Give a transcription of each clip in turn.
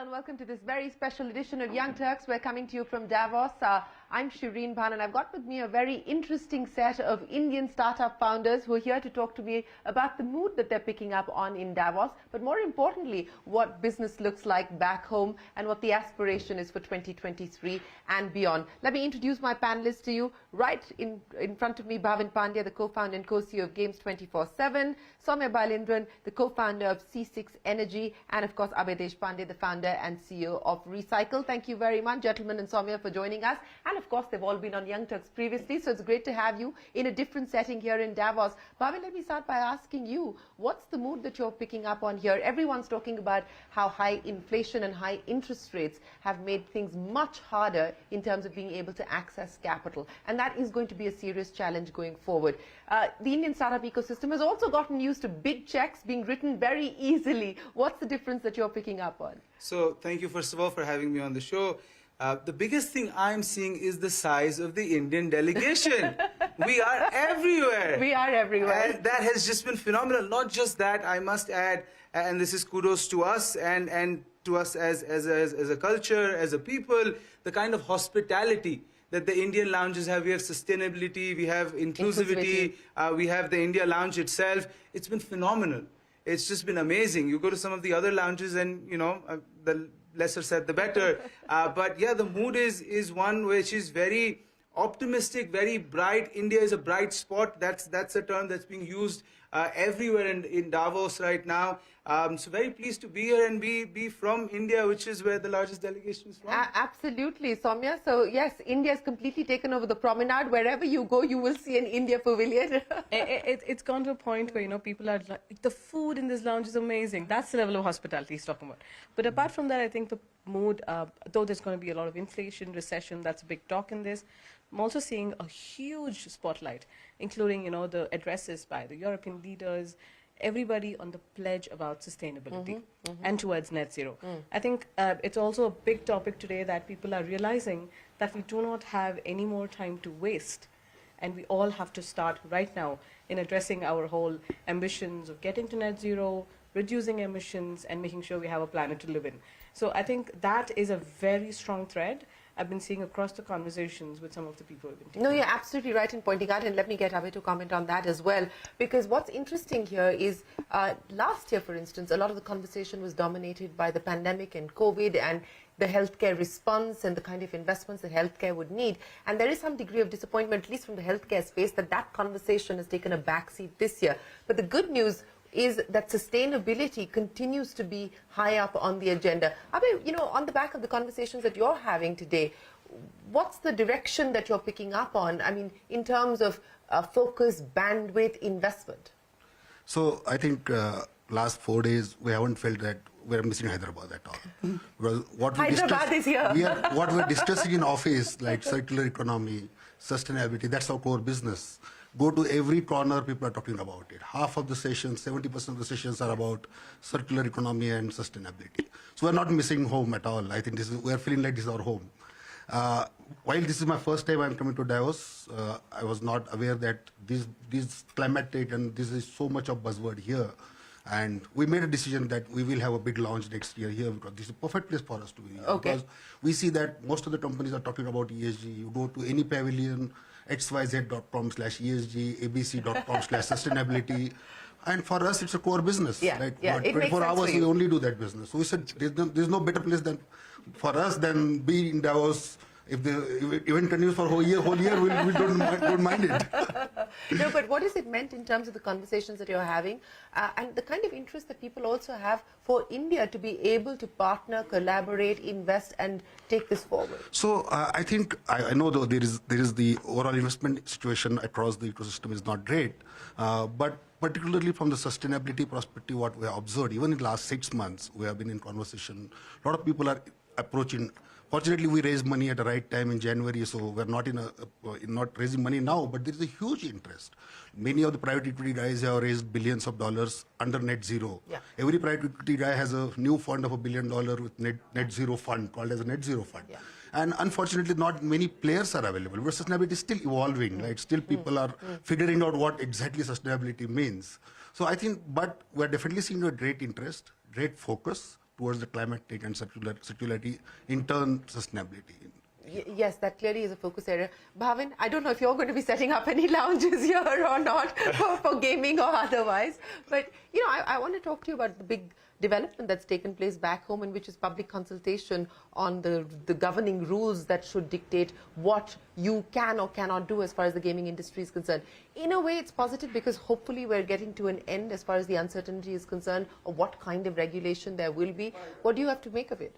and welcome to this very special edition of Young Turks. We're coming to you from Davos. I'm Shereen Bhan, and I've got with me a very interesting set of Indian startup founders who are here to talk to me about the mood that they're picking up on in Davos, but more importantly, what business looks like back home and what the aspiration is for 2023 and beyond. Let me introduce my panelists to you. Right in front of me, Bhavin, Pandya, the co-founder and co-CEO of Games 24/7, Sowmya, Balendiran, the co-founder of C6 Energy, and of course Abhay Deshpande, the founder and CEO of Recykal. Thank you very much, gentlemen and Sowmya, for joining us. And of course, they've all been on Young Turks previously, so it's great to have you in a different setting here in Davos. Bhavin, let me start by asking you, what's the mood that you're picking up on here? Everyone's talking about how high inflation and high interest rates have made things much harder in terms of being able to access capital. And that is going to be a serious challenge going forward. The Indian startup ecosystem has also gotten used to big checks being written very easily. What's the difference that you're picking up on? So thank you, first of all, for having me on the show. The biggest thing I'm seeing is the size of the Indian delegation. We are everywhere. We are everywhere. And that has just been phenomenal. Not just that, I must add, and this is kudos to us and to us as a culture, as a people, the kind of hospitality that the Indian lounges have. We have sustainability, we have inclusivity. We have the India lounge itself. It's been phenomenal. It's just been amazing. You go to some of the other lounges and, you know, the lesser said the better. But yeah, the mood is one which is very optimistic, very bright. India is a bright spot. That's a term that's being used everywhere in Davos right now. So very pleased to be here and be from India, which is where the largest delegation is from. Absolutely, Sowmya. So yes, India has completely taken over the promenade. Wherever you go, you will see an India pavilion. It's gone to a point where, you know, people are like, the food in this lounge is amazing. That's the level of hospitality he's talking about. But apart from that, I think the mood, though there's going to be a lot of inflation, recession, that's a big talk in this. I'm also seeing a huge spotlight, including, you know, the addresses by the European leaders, everybody on the pledge about sustainability and towards net zero. I think it's also a big topic today that people are realizing that we do not have any more time to waste. And we all have to start right now in addressing our whole ambitions of getting to net zero, reducing emissions, and making sure we have a planet to live in. So I think that is a very strong thread I've been seeing across the conversations with some of the people who've been taking. No, you're absolutely right in pointing out, and let me get Abhay to comment on that as well. Because what's interesting here is, last year, for instance, a lot of the conversation was dominated by the pandemic and COVID and the healthcare response and the kind of investments that healthcare would need. And there is some degree of disappointment, at least from the healthcare space, that conversation has taken a backseat this year. But the good news is that sustainability continues to be high up on the agenda. Abhay, you know, on the back of the conversations that you're having today, what's the direction that you're picking up on? I mean, in terms of focus, bandwidth, investment? So I think last 4 days we haven't felt that we're missing Hyderabad at all. Because what Hyderabad is here. What we're discussing in office, like circular economy, sustainability, that's our core business. Go to every corner, people are talking about it. Half of the sessions, 70% of the sessions are about circular economy and sustainability. So we're not missing home at all. I think we're feeling like this is our home. While this is my first time I'm coming to Davos, I was not aware that this climate tech and this is so much of buzzword here. And we made a decision that we will have a big launch next year here because this is a perfect place for us to be here. Okay. Because we see that most of the companies are talking about ESG. You go to any pavilion, xyz.com/ESG, abc.com/sustainability. And for us, it's a core business. Yeah, right? yeah. 24 hours, we only do that business. So we said there's no better place for us than be in Davos. If the event continues for whole year, we don't mind it. No, but what has it meant in terms of the conversations that you're having and the kind of interest that people also have for India to be able to partner, collaborate, invest and take this forward? So I think, I know though there is the overall investment situation across the ecosystem is not great, but particularly from the sustainability perspective, what we have observed, even in the last 6 months, we have been in conversation. A lot of people are approaching. Fortunately, we raised money at the right time in January, so we're not not raising money now, but there is a huge interest. Many of the private equity guys have raised billions of dollars under net zero. Yeah. Every private equity guy has a new fund of $1 billion with net zero fund, called as a net zero fund. Yeah. And unfortunately, not many players are available. But sustainability is still evolving, right? Still people are figuring out what exactly sustainability means. So I think, but we're definitely seeing a great interest, great focus towards the climatic and circularity, in turn sustainability. Yes, that clearly is a focus area. Bhavin, I don't know if you're going to be setting up any lounges here or not for gaming or otherwise. But, you know, I want to talk to you about the big development that's taken place back home, in which is public consultation on the governing rules that should dictate what you can or cannot do as far as the gaming industry is concerned. In a way, it's positive because hopefully we're getting to an end as far as the uncertainty is concerned of what kind of regulation there will be. What do you have to make of it?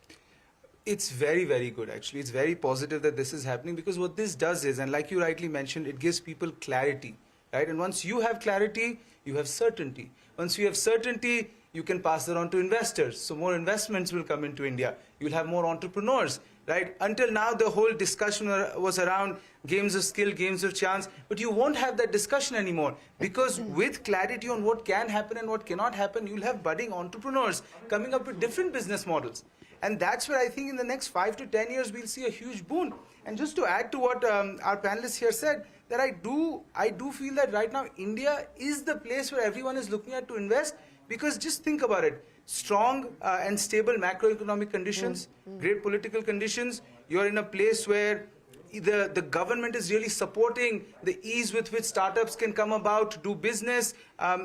It's very, very good actually. It's very positive that this is happening, because what this does is, and like you rightly mentioned, it gives people clarity, right? And once you have clarity, you have certainty. Once you have certainty, you can pass that on to investors. So more investments will come into India. You'll have more entrepreneurs, right? Until now, the whole discussion was around games of skill, games of chance, but you won't have that discussion anymore, because with clarity on what can happen and what cannot happen, you'll have budding entrepreneurs coming up with different business models. And that's where I think in the next 5 to 10 years, we'll see a huge boon. And just to add to what our panelists here said, that I do feel that right now India is the place where everyone is looking at to invest, because just think about it. Strong and stable macroeconomic conditions, great political conditions. You're in a place where the government is really supporting the ease with which startups can come about to do business.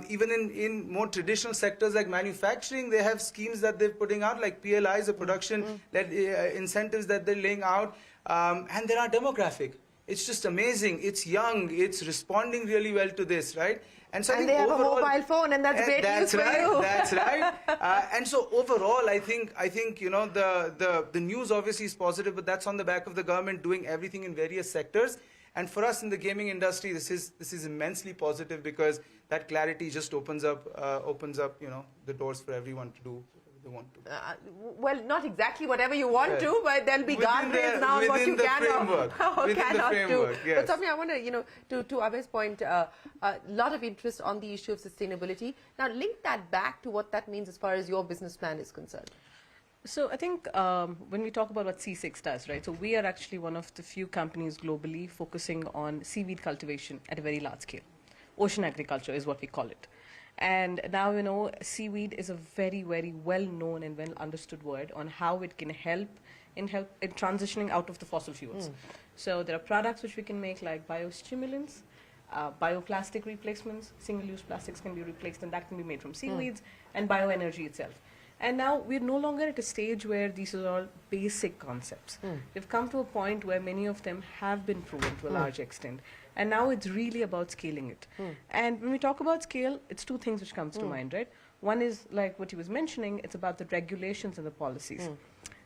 Even in more traditional sectors like manufacturing, they have schemes that they're putting out, like PLIs, the production-led incentives that they're laying out. And they are demographic. It's just amazing. It's young. It's responding really well to this, right? And so I think they have overall, a mobile phone, and that's great news for you. That's right. And so overall, I think you know the news obviously is positive, but that's on the back of the government doing everything in various sectors. And for us in the gaming industry, this is immensely positive, because that clarity just opens up you know the doors for everyone to do what they want to. Well, not exactly whatever you want to, but there'll be guardrails now on what you can or cannot do. Yes. But Sowmya, I want to, you know, to Abhay's point, a lot of interest on the issue of sustainability. Now, link that back to what that means as far as your business plan is concerned. So I think when we talk about what C6 does, right, so we are actually one of the few companies globally focusing on seaweed cultivation at a very large scale. Ocean agriculture is what we call it. And now, you know, seaweed is a very, very well-known and well-understood word on how it can help in transitioning out of the fossil fuels. So there are products which we can make, like biostimulants, bioplastic replacements. Single-use plastics can be replaced, and that can be made from seaweeds, and bioenergy itself. And now we're no longer at a stage where these are all basic concepts. We've come to a point where many of them have been proven to a large extent. And now it's really about scaling it. And when we talk about scale, it's two things which comes to mind, right? One is, like what he was mentioning, it's about the regulations and the policies.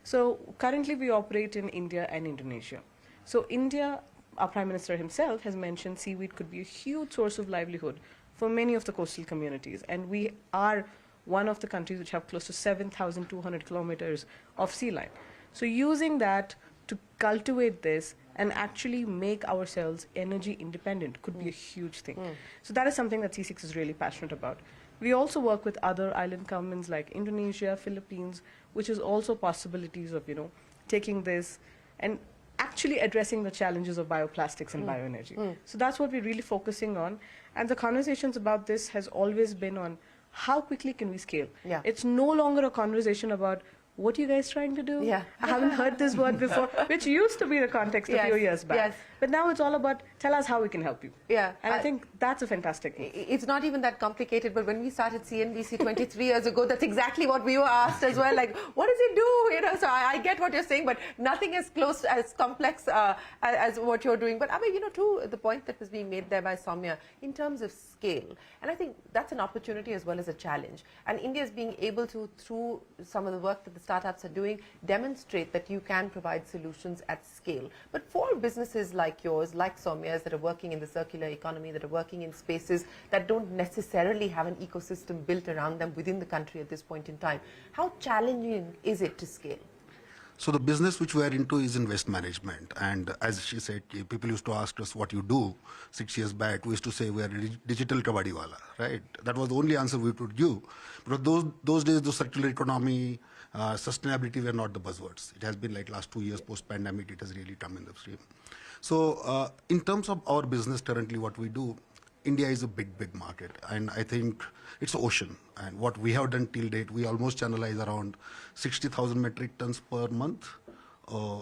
So currently we operate in India and Indonesia. So India, our Prime Minister himself has mentioned seaweed could be a huge source of livelihood for many of the coastal communities. And we are one of the countries which have close to 7,200 kilometers of sea line. So using that to cultivate this and actually make ourselves energy independent could be a huge thing. So that is something that C6 is really passionate about. We also work with other island governments like Indonesia, Philippines, which is also possibilities of, you know, taking this and actually addressing the challenges of bioplastics and bioenergy. So that's what we're really focusing on. And the conversations about this has always been on how quickly can we scale? It's no longer a conversation about what are you guys trying to do? I haven't heard this word before, which used to be the context a few years back. But now it's all about, tell us how we can help you. And I think that's a fantastic move. It's not even that complicated, but when we started CNBC 23 years ago, that's exactly what we were asked as well. Like, what does it do? You know, so I get what you're saying, but nothing as close, as complex as what you're doing. But I mean, you know, to the point that was being made there by Sowmya, in terms of scale, and I think that's an opportunity as well as a challenge. And India is being able to, through some of the work that the startups are doing, demonstrate that you can provide solutions at scale. But for businesses like yours, like Sowmya's, that are working in the circular economy, that are working in spaces that don't necessarily have an ecosystem built around them within the country at this point in time, how challenging is it to scale? So the business which we are into is invest management, and as she said, people used to ask us what you do. 6 years back, we used to say we are a digital kabaddi wala, right? That was the only answer we could give. But those days, the circular economy, sustainability were not the buzzwords. It has been like last 2 years post-pandemic, it has really come in the stream. So in terms of our business currently, what we do, India is a big market, and I think it's an ocean. And what we have done till date, we almost channelize around 60,000 metric tons per month.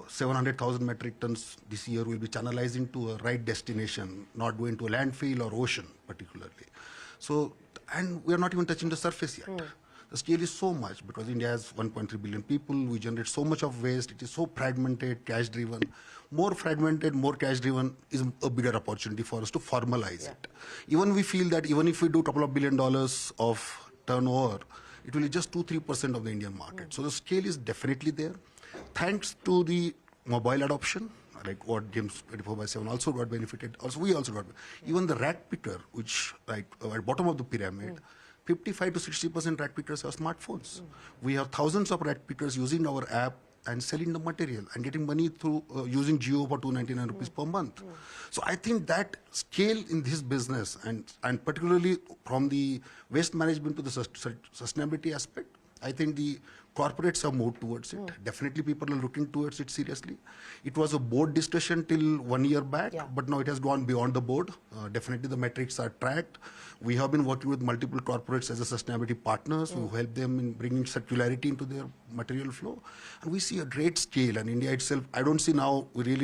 700,000 metric tons this year will be channelizing to a right destination, not going to a landfill or ocean particularly. So, and we are not even touching the surface yet. The scale is so much because India has 1.3 billion people. We generate so much of waste. It is so fragmented, cash-driven. More fragmented, more cash-driven is a bigger opportunity for us to formalize it. Even we feel that even if we do a couple of $1 billion of turnover, it will be just 2-3% of the Indian market. So the scale is definitely there. Thanks to the mobile adoption, like what Games 24/7 also got benefited. Also, we also got even the rack picker, which like at bottom of the pyramid. 55 to 60% rack pickers have smartphones. We have thousands of rack pickers using our app and selling the material and getting money through using Jio for 299 rupees per month. So I think that scale in this business and particularly from the waste management to the sustainability aspect, I think the corporates have moved towards it. Definitely people are looking towards it seriously. It was a board discussion till 1 year back, but now it has gone beyond the board. Definitely the metrics are tracked. We have been working with multiple corporates as a sustainability partners who help them in bringing circularity into their material flow. And we see a great scale. And India itself, I don't see now, we have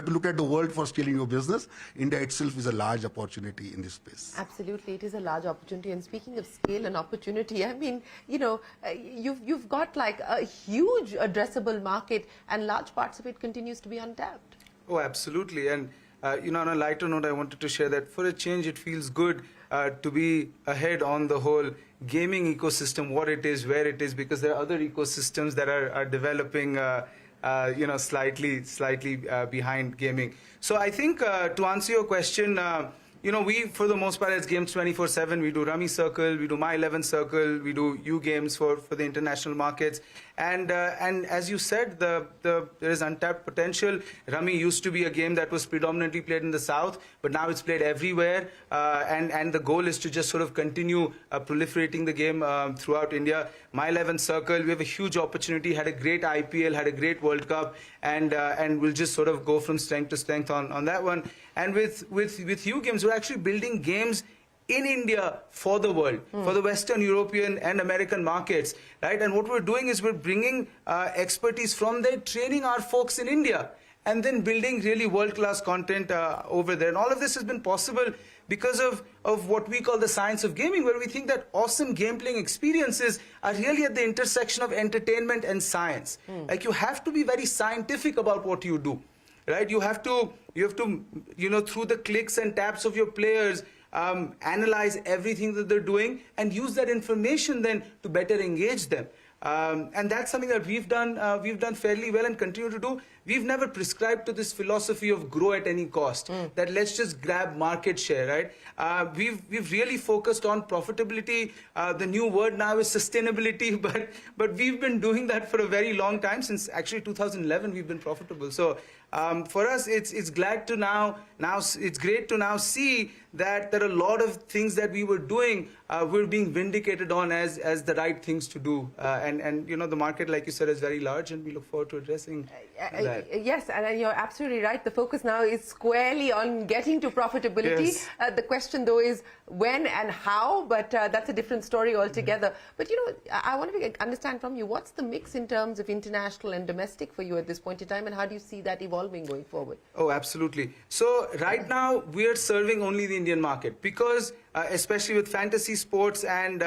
to look at the world for scaling your business. India itself is a large opportunity in this space. Absolutely, it is a large opportunity. And speaking of scale and opportunity, I mean, you know, you've got like a huge addressable market and large parts of it continues to be untapped. Oh, absolutely. And you know, on a lighter note, I wanted to share that for a change, it feels good to be ahead on the whole gaming ecosystem, what it is, where it is, because there are other ecosystems that are developing, you know, slightly behind gaming. So I think to answer your question, you know, we, for the most part, as Games 24/7, we do Rummy Circle, we do My 11 Circle, we do U Games for the international markets. And as you said, there is untapped potential. Rummy used to be a game that was predominantly played in the South, but now it's played everywhere. And the goal is to just sort of continue proliferating the game throughout India. My 11 Circle, we have a huge opportunity, had a great IPL, had a great World Cup, and we'll just sort of go from strength to strength on that one. And with U Games, we're actually building games in India for the world, for the Western European and American markets, right? And what we're doing is we're bringing expertise from there, training our folks in India, and then building really world-class content over there. And all of this has been possible because of what we call the science of gaming, where we think that awesome game-playing experiences are really at the intersection of entertainment and science. Like, you have to be very scientific about what you do, right? You have to, you know, through the clicks and taps of your players, analyze everything that they're doing and use that information then to better engage them. And that's something that we've done fairly well and continue to do. We've never prescribed to this philosophy of grow at any cost, that let's just grab market share, right? We've really focused on profitability. The new word now is sustainability, but we've been doing that for a very long time. Since actually 2011 we've been profitable. So for us, it's great to now see that there are a lot of things that we were doing, we're being vindicated on as the right things to do. And you know, the market, like you said, is very large, and we look forward to addressing that. Yes, and you're absolutely right. The focus now is squarely on getting to profitability. Yes. The question, though, is when and how, but that's a different story altogether. But, you know, I want to understand from you, what's the mix in terms of international and domestic for you at this point in time, and how do you see that evolving going forward? Oh, absolutely. So right now, we're serving only the Indian market because especially with fantasy sports and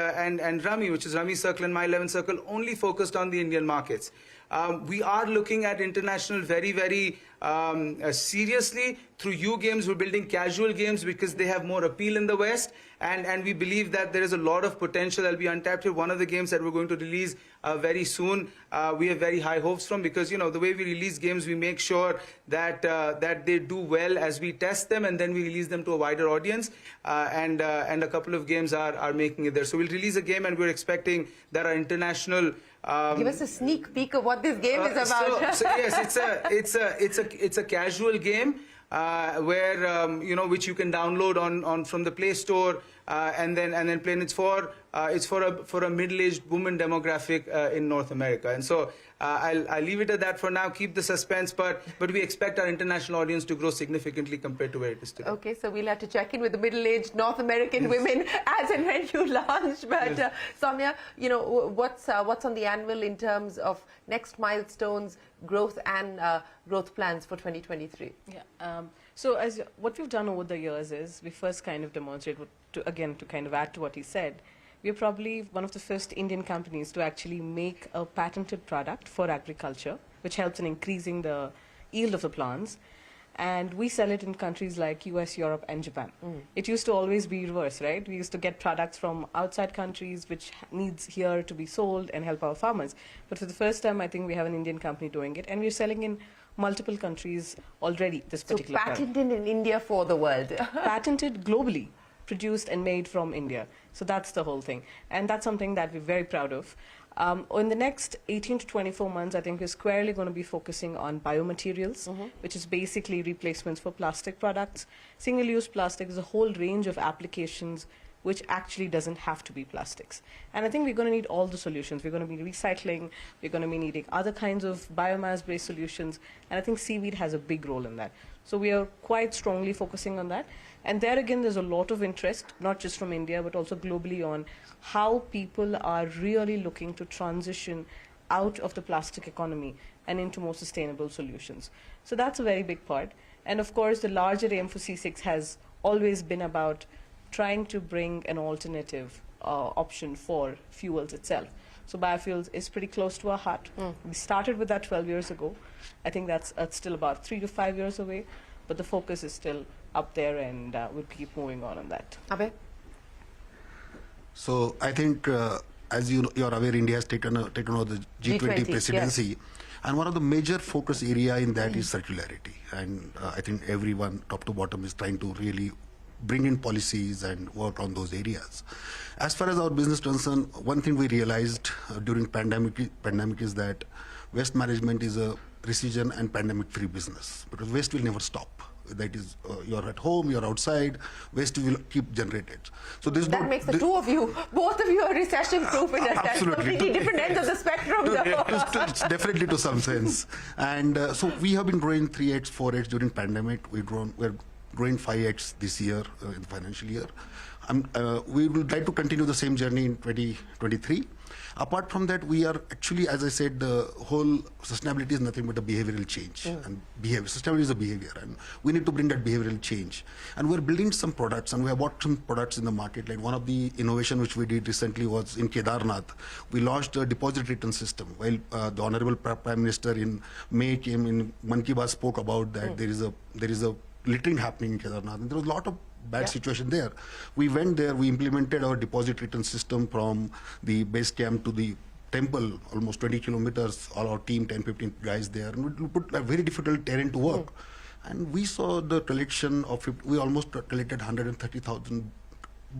Rummy, which is Rummy Circle and My 11 Circle, only focused on the Indian markets. We are looking at international very seriously. Through U Games, we're building casual games because they have more appeal in the West, and we believe that there is a lot of potential that will be untapped here. One of the games that we're going to release very soon, we have very high hopes from, because, you know, the way we release games, we make sure that they do well as we test them, and then we release them to a wider audience, and a couple of games are making it there. So we'll release a game, and we're expecting that our international give us a sneak peek of what this game is about. So yes, it's a casual game where you know, which you can download from the Play Store. and then plain it's for a middle-aged woman demographic in North America. And so I'll leave it at that for now. Keep the suspense, but we expect our international audience to grow significantly compared to where it is today. Okay, so we'll have to check in with the middle-aged North American women as and when you launch. But Sowmya, you know, what's on the anvil in terms of next milestones, growth and growth plans for 2023? Yeah. So what we've done over the years is we first kind of demonstrate, to kind of add to what he said, we're probably one of the first Indian companies to actually make a patented product for agriculture, which helps in increasing the yield of the plants. And we sell it in countries like US, Europe, and Japan. It used to always be reverse, right? We used to get products from outside countries, which needs here to be sold and help our farmers. But for the first time, I think we have an Indian company doing it, and we're selling in multiple countries already, this particular product. So patented in India for the world. Patented globally, produced and made from India. So that's the whole thing. And that's something that we're very proud of. In the next 18 to 24 months, I think we're squarely going to be focusing on biomaterials, which is basically replacements for plastic products. Single-use plastic is a whole range of applications which actually doesn't have to be plastics. And I think we're going to need all the solutions. We're going to be recycling, we're going to be needing other kinds of biomass-based solutions, and I think seaweed has a big role in that. So we are quite strongly focusing on that. And there again, there's a lot of interest, not just from India, but also globally on how people are really looking to transition out of the plastic economy and into more sustainable solutions. So that's a very big part. And of course, the larger aim for C6 has always been about trying to bring an alternative option for fuels itself. So biofuels is pretty close to our heart. We started with that 12 years ago. I think that's still about 3 to 5 years away, but the focus is still up there, and we'll keep moving on that. Abhay? So I think, as you're aware, India has taken over the G20 presidency. Yes. And one of the major focus area in that is circularity. And I think everyone, top to bottom, is trying to really bring in policies and work on those areas. As far as our business concerned, one thing we realized during pandemic is that waste management is a precision and pandemic-free business, because waste will never stop. That is, you're at home, you're outside, waste will keep generated. So this that makes the two of you, both of you are recession-proof in a sense. Absolutely. Completely different ends of the spectrum, though. It's definitely to some sense. And so we have been growing 3x, 4x during pandemic. We're growing 5x this year, in the financial year. We will try to continue the same journey in 2023. Apart from that, we are actually, as I said, the whole sustainability is nothing but a behavioral change. And sustainability is a behavior, and we need to bring that behavioral change. And we're building some products, and we have bought some products in the market. Like one of the innovation which we did recently was in Kedarnath. We launched a deposit return system. While the Honorable Prime Minister in May came in, Man Ki Baat spoke about that there is a littering happening in Kedarnath, and there was a lot of bad situation there. We went there, we implemented our deposit return system from the base camp to the temple, almost 20 kilometers, all our team, 10-15 guys there, and we put a very difficult terrain to work. And we saw the collection of, we almost collected 130,000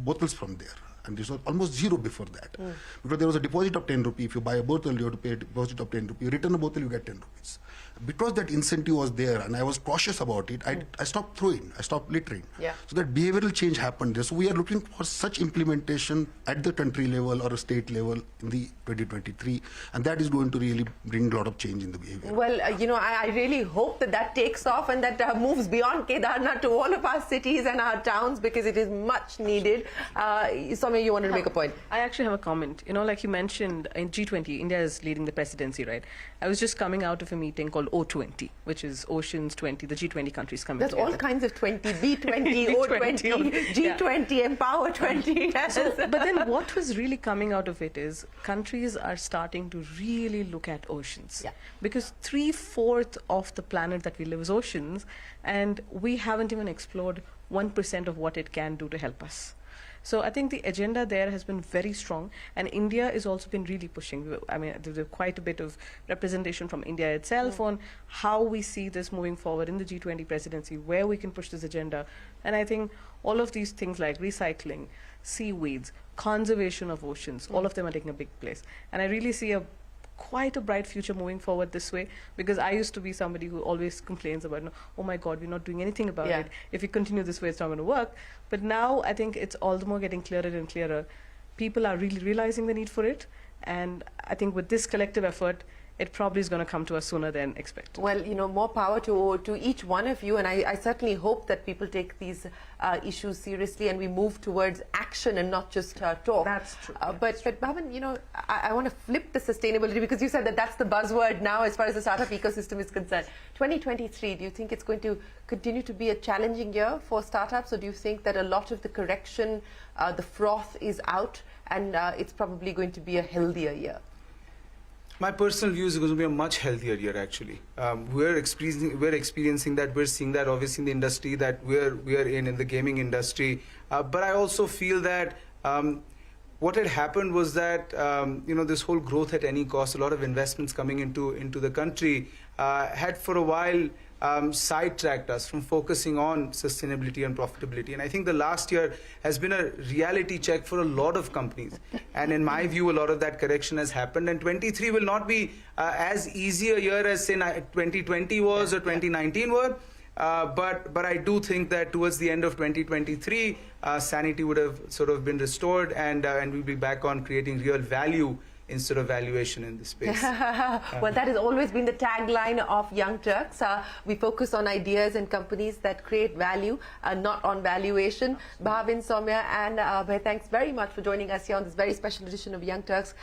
bottles from there. And this was almost zero before that. Because there was a deposit of 10 rupees. If you buy a bottle, you have to pay a deposit of 10 rupees. You return a bottle, you get 10 rupees. Because that incentive was there and I was cautious about it, I stopped throwing, I stopped littering. So that behavioral change happened there. So we are looking for such implementation at the country level or a state level in the 2023. And that is going to really bring a lot of change in the behavior. Well, you know, I really hope that takes off and that moves beyond Kedarnath to all of our cities and our towns, because it is much needed. Sowmya, you wanted to make a point. I actually have a comment. You know, like you mentioned, in G20, India is leading the presidency, right? I was just coming out of a meeting called O20, which is Oceans 20, the G20 countries coming together. There's all kinds of 20, B20, O20, G20, Empower 20. So, but then what was really coming out of it is countries are starting to really look at oceans. Because 3/4 of the planet that we live is oceans, and we haven't even explored 1% of what it can do to help us. So I think the agenda there has been very strong, and India has also been really pushing. I mean, there's quite a bit of representation from India itself on how we see this moving forward in the G20 presidency, where we can push this agenda. And I think all of these things like recycling, seaweeds, conservation of oceans, all of them are taking a big place. And I really see a quite a bright future moving forward this way, because I used to be somebody who always complains about, oh my God, we're not doing anything about it. If we continue this way, it's not going to work. But now I think it's all the more getting clearer and clearer. People are really realizing the need for it. And I think with this collective effort, it probably is going to come to us sooner than expected. Well, more power to each one of you, and I certainly hope that people take these issues seriously and we move towards action and not just talk. That's true. But Bhavin, I want to flip the sustainability, because you said that that's the buzzword now as far as the startup ecosystem is concerned. 2023, do you think it's going to continue to be a challenging year for startups, or do you think that a lot of the correction, the froth is out, and it's probably going to be a healthier year? My personal view is going to be a much healthier year, actually. We're experiencing that. We're seeing that obviously in the industry that we're in the gaming industry. But I also feel that what had happened was that this whole growth at any cost, a lot of investments coming into the country, had for a while sidetracked us from focusing on sustainability and profitability. And I think the last year has been a reality check for a lot of companies. And in my view, a lot of that correction has happened. And 23 will not be as easy a year as, say, 2020 was or 2019 were. But I do think that towards the end of 2023, sanity would have sort of been restored, and we'll be back on creating real value instead of valuation in this space. Well, that has always been the tagline of Young Turks. We focus on ideas and companies that create value, not on valuation. Bhavin, Sowmya and Abhay, thanks very much for joining us here on this very special edition of Young Turks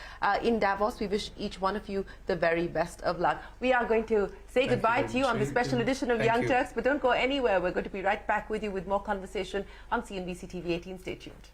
in Davos. We wish each one of you the very best of luck. We are going to say goodbye to you on this special edition of Young Turks, but don't go anywhere. We're going to be right back with you with more conversation on CNBC-TV18. Stay tuned.